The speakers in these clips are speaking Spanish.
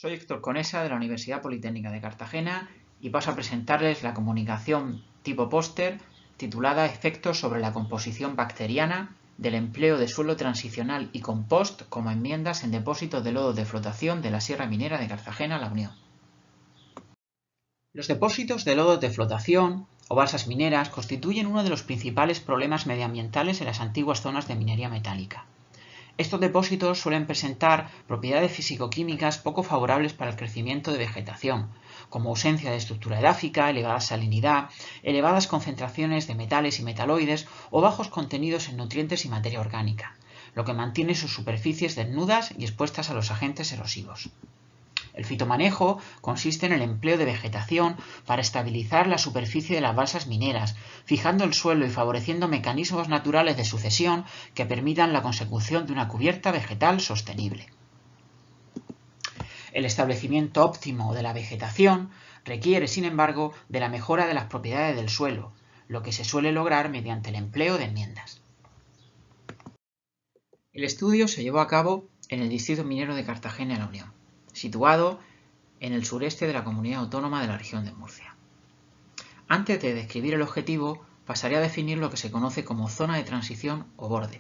Soy Héctor Conesa de la Universidad Politécnica de Cartagena y paso a presentarles la comunicación tipo póster titulada Efectos sobre la composición bacteriana del empleo de suelo transicional y compost como enmiendas en depósitos de lodo de flotación de la Sierra Minera de Cartagena, La Unión. Los depósitos de lodo de flotación o balsas mineras constituyen uno de los principales problemas medioambientales en las antiguas zonas de minería metálica. Estos depósitos suelen presentar propiedades físico-químicas poco favorables para el crecimiento de vegetación, como ausencia de estructura edáfica, elevada salinidad, elevadas concentraciones de metales y metaloides o bajos contenidos en nutrientes y materia orgánica, lo que mantiene sus superficies desnudas y expuestas a los agentes erosivos. El fitomanejo consiste en el empleo de vegetación para estabilizar la superficie de las balsas mineras, fijando el suelo y favoreciendo mecanismos naturales de sucesión que permitan la consecución de una cubierta vegetal sostenible. El establecimiento óptimo de la vegetación requiere, sin embargo, de la mejora de las propiedades del suelo, lo que se suele lograr mediante el empleo de enmiendas. El estudio se llevó a cabo en el Distrito Minero de Cartagena, La Unión, situado en el sureste de la comunidad autónoma de la región de Murcia. Antes de describir el objetivo, pasaré a definir lo que se conoce como zona de transición o borde,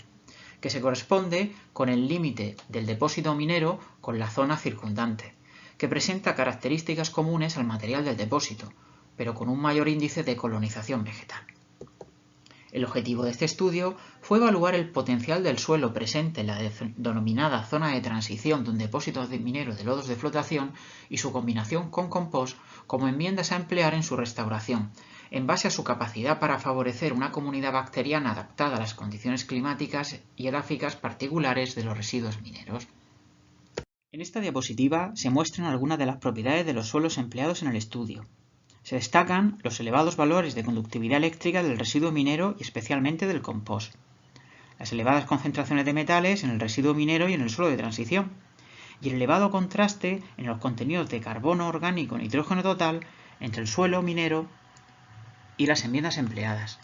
que se corresponde con el límite del depósito minero con la zona circundante, que presenta características comunes al material del depósito, pero con un mayor índice de colonización vegetal. El objetivo de este estudio fue evaluar el potencial del suelo presente en la denominada zona de transición de un depósito minero de lodos de flotación y su combinación con compost como enmiendas a emplear en su restauración, en base a su capacidad para favorecer una comunidad bacteriana adaptada a las condiciones climáticas y edáficas particulares de los residuos mineros. En esta diapositiva se muestran algunas de las propiedades de los suelos empleados en el estudio. Se destacan los elevados valores de conductividad eléctrica del residuo minero y especialmente del compost, las elevadas concentraciones de metales en el residuo minero y en el suelo de transición, y el elevado contraste en los contenidos de carbono orgánico y nitrógeno total entre el suelo minero y las enmiendas empleadas.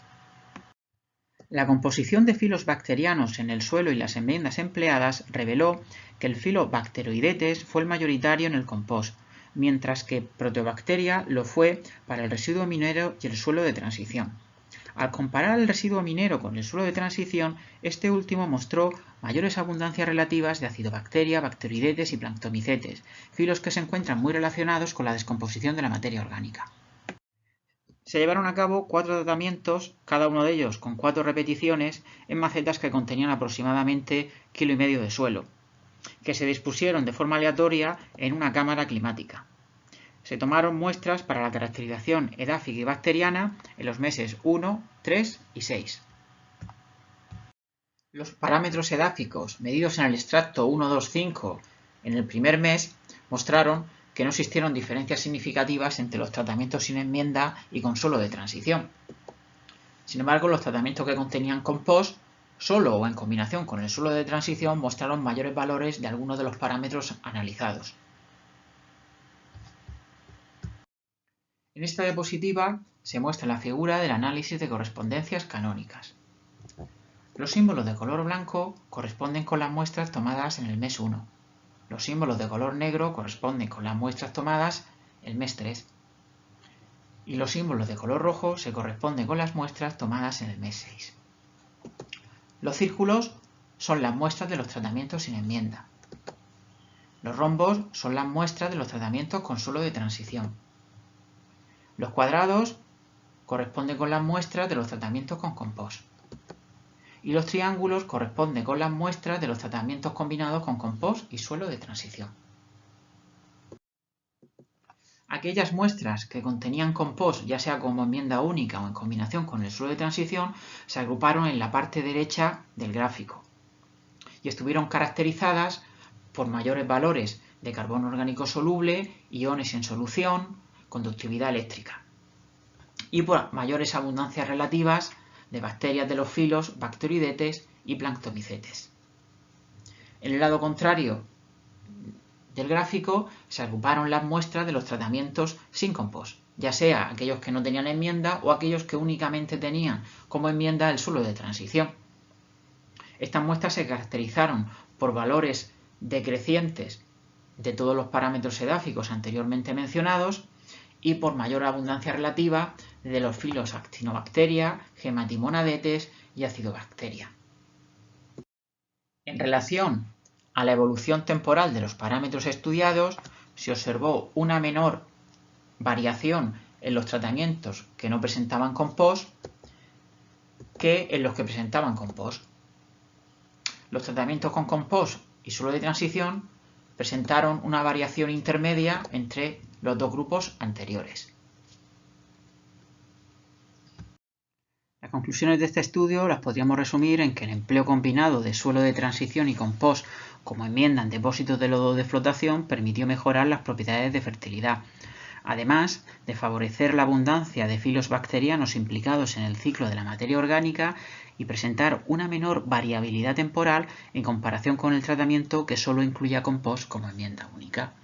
La composición de filos bacterianos en el suelo y las enmiendas empleadas reveló que el filo Bacteroidetes fue el mayoritario en el compost, mientras que Proteobacteria lo fue para el residuo minero y el suelo de transición. Al comparar el residuo minero con el suelo de transición, este último mostró mayores abundancias relativas de Acidobacteria, Bacteroidetes y Planctomicetes, filos que se encuentran muy relacionados con la descomposición de la materia orgánica. Se llevaron a cabo 4 tratamientos, cada uno de ellos con 4 repeticiones, en macetas que contenían aproximadamente 1,5 kg de suelo, que se dispusieron de forma aleatoria en una cámara climática. Se tomaron muestras para la caracterización edáfica y bacteriana en los meses 1, 3 y 6. Los parámetros edáficos medidos en el extracto 1, 2, 5 en el primer mes mostraron que no existieron diferencias significativas entre los tratamientos sin enmienda y con suelo de transición. Sin embargo, los tratamientos que contenían compost, solo o en combinación con el suelo de transición, mostraron mayores valores de algunos de los parámetros analizados. En esta diapositiva se muestra la figura del análisis de correspondencias canónicas. Los símbolos de color blanco corresponden con las muestras tomadas en el mes 1. Los símbolos de color negro corresponden con las muestras tomadas el mes 3. Y los símbolos de color rojo se corresponden con las muestras tomadas en el mes 6. Los círculos son las muestras de los tratamientos sin enmienda. Los rombos son las muestras de los tratamientos con suelo de transición. Los cuadrados corresponden con las muestras de los tratamientos con compost. Y los triángulos corresponden con las muestras de los tratamientos combinados con compost y suelo de transición. Aquellas muestras que contenían compost, ya sea como enmienda única o en combinación con el suelo de transición, se agruparon en la parte derecha del gráfico y estuvieron caracterizadas por mayores valores de carbono orgánico soluble, iones en solución, conductividad eléctrica y por mayores abundancias relativas de bacterias de los filos Bacteroidetes y Planctomicetes. En el lado contrario del gráfico se agruparon las muestras de los tratamientos sin compost, ya sea aquellos que no tenían enmienda o aquellos que únicamente tenían como enmienda el suelo de transición. Estas muestras se caracterizaron por valores decrecientes de todos los parámetros edáficos anteriormente mencionados y por mayor abundancia relativa de los filos Actinobacteria, Hematimonadetes y Acidobacteria. En relación a la evolución temporal de los parámetros estudiados, se observó una menor variación en los tratamientos que no presentaban compost que en los que presentaban compost. Los tratamientos con compost y suelo de transición presentaron una variación intermedia entre los dos grupos anteriores. Las conclusiones de este estudio las podríamos resumir en que el empleo combinado de suelo de transición y compost como enmienda en depósitos de lodo de flotación permitió mejorar las propiedades de fertilidad, además de favorecer la abundancia de filos bacterianos implicados en el ciclo de la materia orgánica y presentar una menor variabilidad temporal en comparación con el tratamiento que solo incluía compost como enmienda única.